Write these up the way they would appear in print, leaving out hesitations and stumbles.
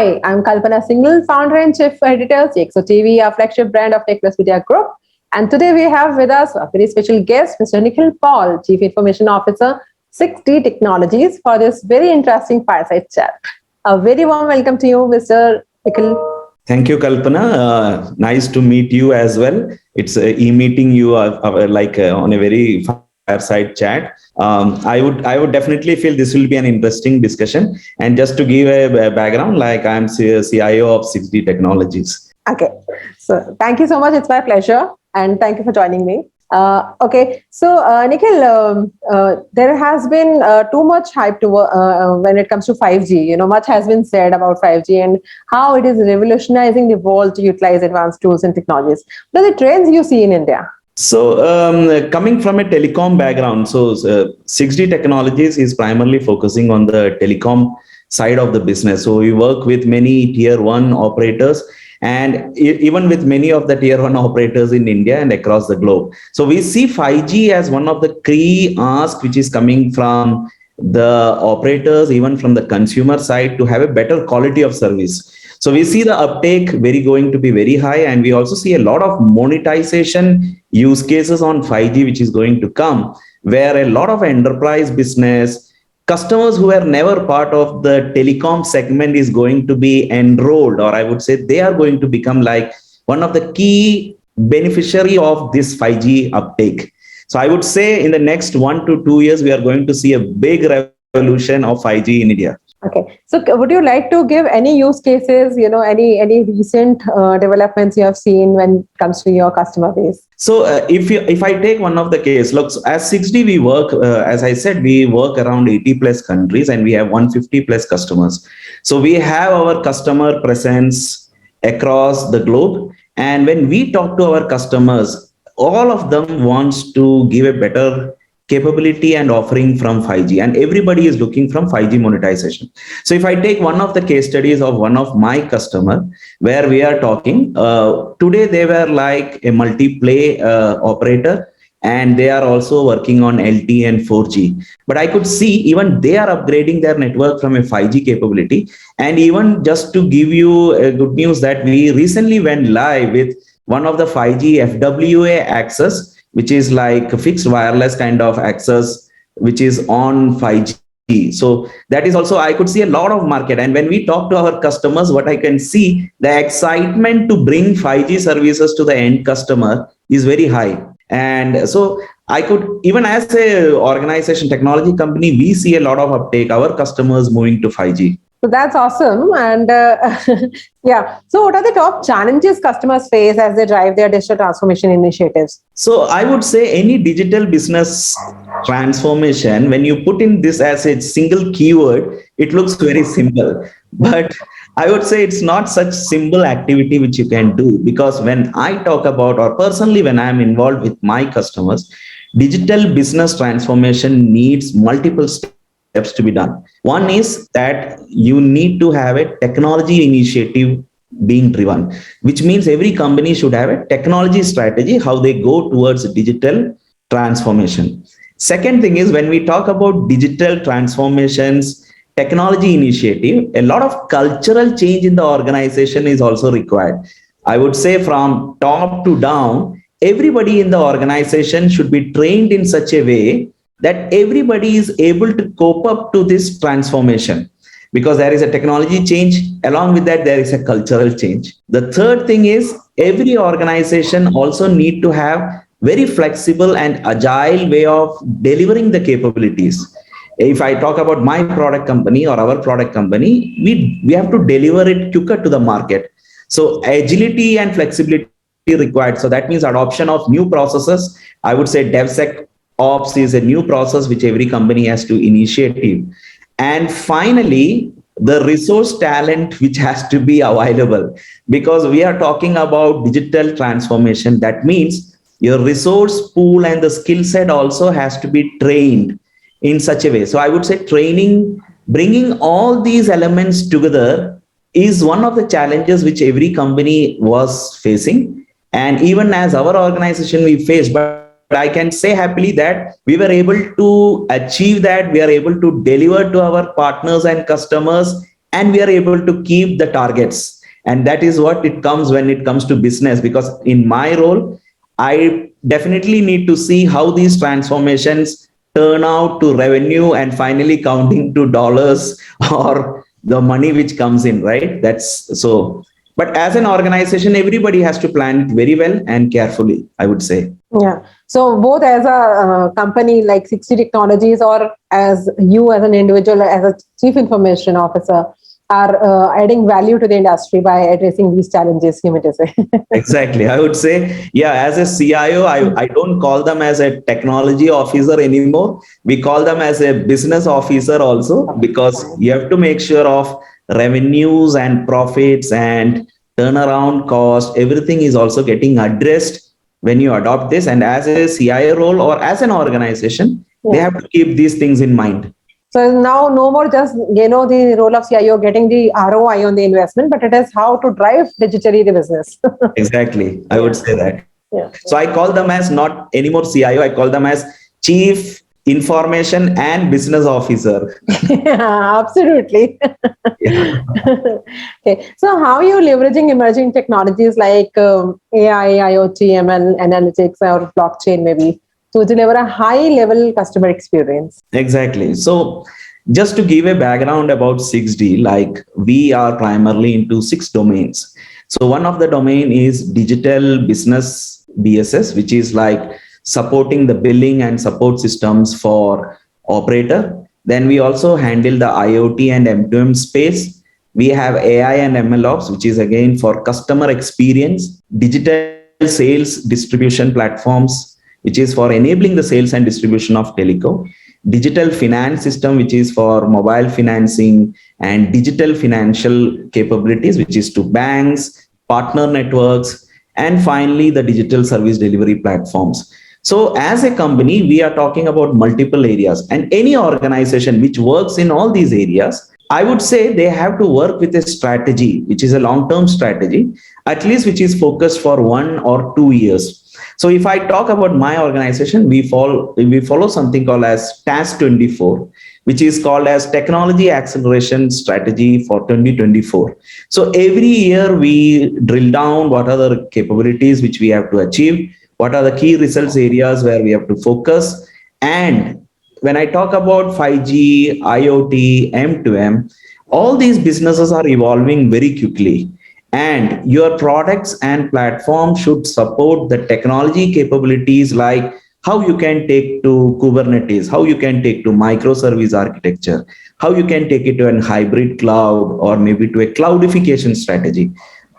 Hi, I'm Kalpana Singhal, founder and chief editor, CXO TV, our flagship brand of Tech Plus Media Group. And today we have with us a very special guest, Mr. Nikhil Paul, Chief Information Officer, 6D Technologies, for this very interesting fireside chat. A very warm welcome to you, Mr. Nikhil. Thank you, Kalpana. Nice to meet you as well. It's e-meeting you on a very fireside chat. I would definitely feel this will be an interesting discussion. And just to give a background, like I'm CIO of 6D Technologies. Okay, so thank you so much. It's my pleasure, and thank you for joining me. Nikhil, there has been too much hype when it comes to 5G. Much has been said about 5G and how it is revolutionizing the world to utilize advanced tools and technologies. What are the trends you see in India? So, coming from a telecom background, 6D Technologies is primarily focusing on the telecom side of the business. So, we work with many tier one operators and even with many of the tier one operators in India and across the globe. So we see 5G as one of the key asks which is coming from the operators, even from the consumer side, to have a better quality of service. So we see the uptake going to be very high, and we also see a lot of monetization use cases on 5G which is going to come, where a lot of enterprise business customers who were never part of the telecom segment is going to be enrolled, or I would say they are going to become like one of the key beneficiary of this 5G uptake. So I would say in the next 1 to 2 years, we are going to see a big revolution of 5G in India. Okay. So would you like to give any use cases, any recent developments you have seen when it comes to your customer base? So if I take one of the case, look, as 6D, we work, as I said, we work around 80 plus countries and we have 150 plus customers. So we have our customer presence across the globe. And when we talk to our customers, all of them wants to give a better capability and offering from 5G, and everybody is looking from 5G monetization. So if I take one of the case studies of one of my customer where we are talking today, they were like a multi-play operator, and they are also working on LTE and 4G. But I could see even they are upgrading their network from a 5G capability. And even just to give you a good news that we recently went live with one of the 5G FWA access, which is like a fixed wireless kind of access, which is on 5G. So that is also, I could see a lot of market. And when we talk to our customers, what I can see, the excitement to bring 5G services to the end customer is very high. And so I could, even as a organization, technology company, we see a lot of uptake, our customers moving to 5G. So that's awesome. And yeah. So what are the top challenges customers face as they drive their digital transformation initiatives? So I would say any digital business transformation, when you put in this as a single keyword, it looks very simple. But I would say it's not such simple activity which you can do, because when I talk about, or personally when I'm involved with my customers, digital business transformation needs multiple steps to be done. One is that you need to have a technology initiative being driven, which means every company should have a technology strategy, how they go towards digital transformation. Second thing is, when we talk about digital transformations, technology initiative, a lot of cultural change in the organization is also required. I would say from top to down, everybody in the organization should be trained in such a way that everybody is able to cope up to this transformation, because there is a technology change. Along with that, there is a cultural change. The third thing is, every organization also need to have very flexible and agile way of delivering the capabilities. If I talk about my product company or our product company, we have to deliver it quicker to the market. So agility and flexibility required. So that means adoption of new processes. I would say DevSecOps is a new process which every company has to initiate. And finally, the resource talent which has to be available, because we are talking about digital transformation. That means your resource pool and the skill set also has to be trained in such a way. So I would say training, bringing all these elements together is one of the challenges which every company was facing. And even as our organization, we faced, but I can say happily that we were able to achieve that. We are able to deliver to our partners and customers and we are able to keep the targets. And that is what it comes when it comes to business, because in my role, I definitely need to see how these transformations turn out to revenue and finally counting to dollars or the money which comes in, right? That's so. But as an organization, everybody has to plan it very well and carefully, I would say. Yeah. So both as a company like 60 Technologies, or as you as an individual, as a chief information officer, are adding value to the industry by addressing these challenges, you mean to say. Exactly. I would say, yeah, as a CIO, I don't call them as a technology officer anymore. We call them as a business officer also, because you have to make sure of revenues and profits and turnaround cost. Everything is also getting addressed when you adopt this. And as a CIO role or as an organization, they have to keep these things in mind. So now no more just, the role of CIO getting the ROI on the investment, but it is how to drive digitally the business. Exactly. I would say that. Yeah. So I call them as not anymore CIO. I call them as Chief Information and Business Officer. Yeah, absolutely. Yeah. Okay. So how are you leveraging emerging technologies like AI, IoT, ML, analytics, or blockchain maybe to deliver a high level customer experience? Exactly. So just to give a background about 6D, like we are primarily into 6 domains. So one of the domain is digital business BSS, which is like supporting the billing and support systems for operator. Then we also handle the IoT and M2M space. We have AI and ML ops, which is again for customer experience, digital sales distribution platforms, which is for enabling the sales and distribution of teleco, digital finance system, which is for mobile financing, and digital financial capabilities, which is to banks, partner networks, and finally the digital service delivery platforms. So as a company, we are talking about multiple areas, and any organization which works in all these areas, I would say they have to work with a strategy, which is a long-term strategy, at least which is focused for 1 or 2 years. So if I talk about my organization, we follow something called as TAS 24, which is called as Technology Acceleration Strategy for 2024. So every year we drill down what are the capabilities which we have to achieve, what are the key results areas where we have to focus. And when I talk about 5G, IoT, M2M, all these businesses are evolving very quickly. And your products and platform should support the technology capabilities, like how you can take to Kubernetes, how you can take to microservice architecture, how you can take it to an hybrid cloud or maybe to a cloudification strategy.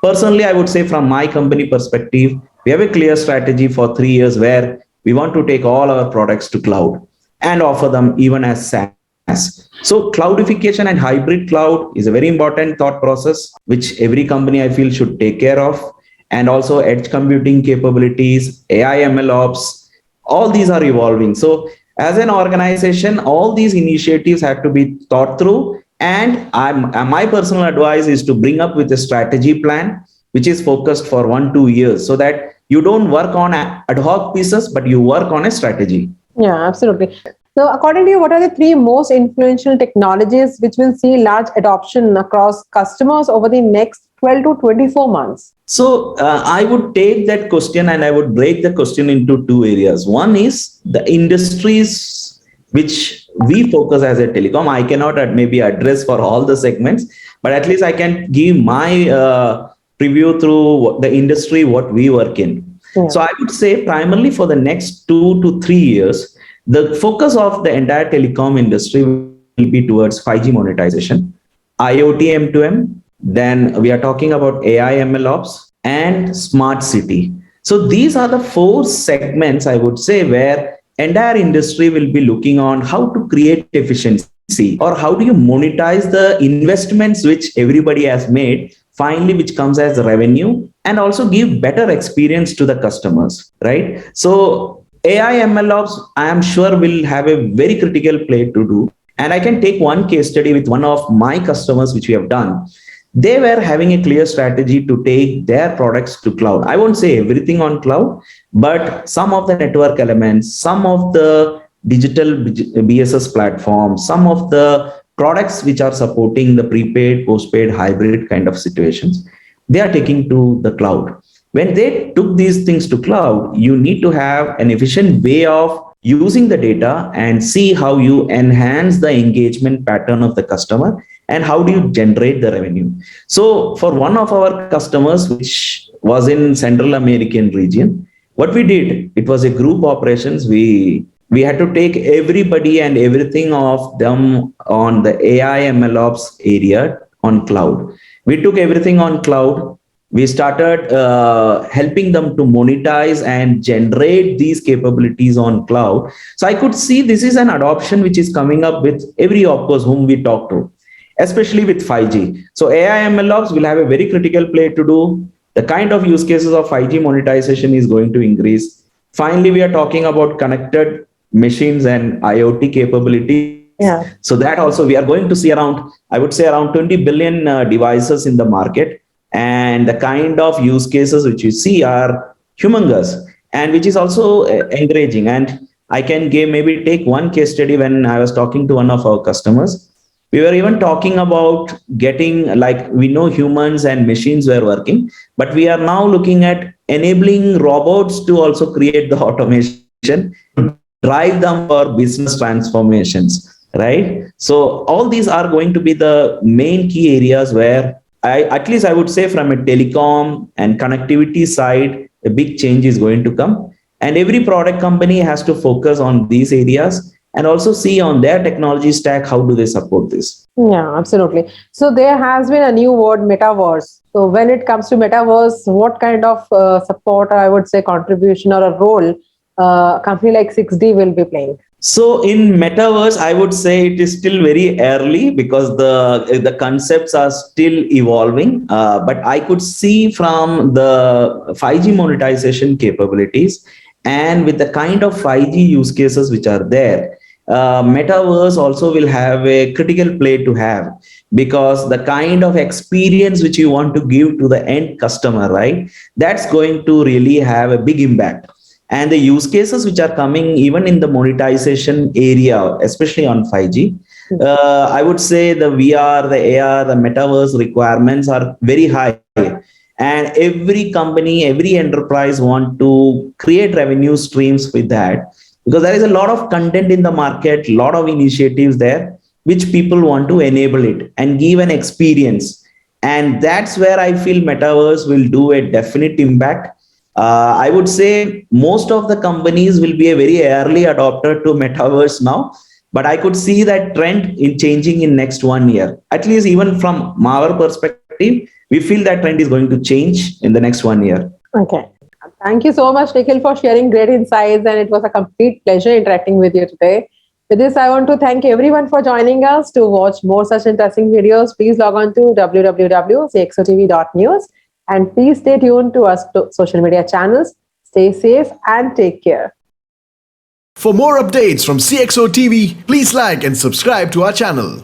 Personally, I would say from my company perspective, we have a clear strategy for 3 years where we want to take all our products to cloud and offer them even as SaaS. So cloudification and hybrid cloud is a very important thought process, which every company I feel should take care of. And also edge computing capabilities, AI, ML ops, all these are evolving. So as an organization, all these initiatives have to be thought through. And my personal advice is to bring up with a strategy plan, which is focused for 1-2 years, so that you don't work on ad hoc pieces, but you work on a strategy. Yeah, absolutely. So according to you, what are the 3 most influential technologies which will see large adoption across customers over the next 12 to 24 months? So I would take that question and I would break the question into 2 areas. One is the industries which we focus as a telecom. I cannot maybe address for all the segments, but at least I can give my preview through the industry what we work in. Yeah. So I would say primarily for the next 2 to 3 years, the focus of the entire telecom industry will be towards 5G monetization, IoT M2M, then we are talking about AI ML ops and smart city. So these are the 4 segments, I would say, where entire industry will be looking on how to create efficiency or how do you monetize the investments which everybody has made, finally, which comes as revenue, and also give better experience to the customers, right? So AI ML ops, I am sure will have a very critical play to do. And I can take one case study with one of my customers, which we have done. They were having a clear strategy to take their products to cloud. I won't say everything on cloud, but some of the network elements, some of the digital BSS platforms, some of the products which are supporting the prepaid, postpaid, hybrid kind of situations, they are taking to the cloud. When they took these things to cloud, you need to have an efficient way of using the data and see how you enhance the engagement pattern of the customer and how do you generate the revenue. So for one of our customers, which was in Central American region, what we did, it was a group operations. We had to take everybody and everything of them on the AI MLOps area on cloud. We took everything on cloud. We started helping them to monetize and generate these capabilities on cloud. So I could see this is an adoption which is coming up with every opcos whom we talk to, especially with 5G. So AI MLOps will have a very critical play to do. The kind of use cases of 5G monetization is going to increase. Finally, we are talking about connected machines and IoT capability. Yeah. So that also we are going to see around, I would say around 20 billion devices in the market. And the kind of use cases which you see are humongous and which is also encouraging. And I can maybe take one case study. When I was talking to one of our customers, we were even talking about getting, like, we know humans and machines were working, but we are now looking at enabling robots to also create the automation, drive them for business transformations, right? So all these are going to be the main key areas where at least I would say from a telecom and connectivity side, a big change is going to come. And every product company has to focus on these areas and also see on their technology stack, how do they support this? Yeah, absolutely. So there has been a new word, metaverse. So when it comes to metaverse, what kind of support, or I would say contribution or a role a company like 6D will be playing? So in metaverse, I would say it is still very early because the concepts are still evolving. But I could see from the 5G monetization capabilities and with the kind of 5G use cases which are there, metaverse also will have a critical play to have, because the kind of experience which you want to give to the end customer, right? That's going to really have a big impact. And the use cases which are coming even in the monetization area, especially on 5G, I would say the VR, the AR, the metaverse requirements are very high. And every company, every enterprise want to create revenue streams with that, because there is a lot of content in the market, a lot of initiatives there, which people want to enable it and give an experience. And that's where I feel metaverse will do a definite impact. I would say most of the companies will be a very early adopter to metaverse now, but I could see that trend in changing in next 1 year. At least even from our perspective, we feel that trend is going to change in the next 1 year. Okay. Thank you so much, Nikhil, for sharing great insights. And it was a complete pleasure interacting with you today. With this, I want to thank everyone for joining us. To watch more such interesting videos, please log on to www.cxotv.news. And please stay tuned to our social media channels. Stay safe and take care. For more updates from CXO TV, please like and subscribe to our channel.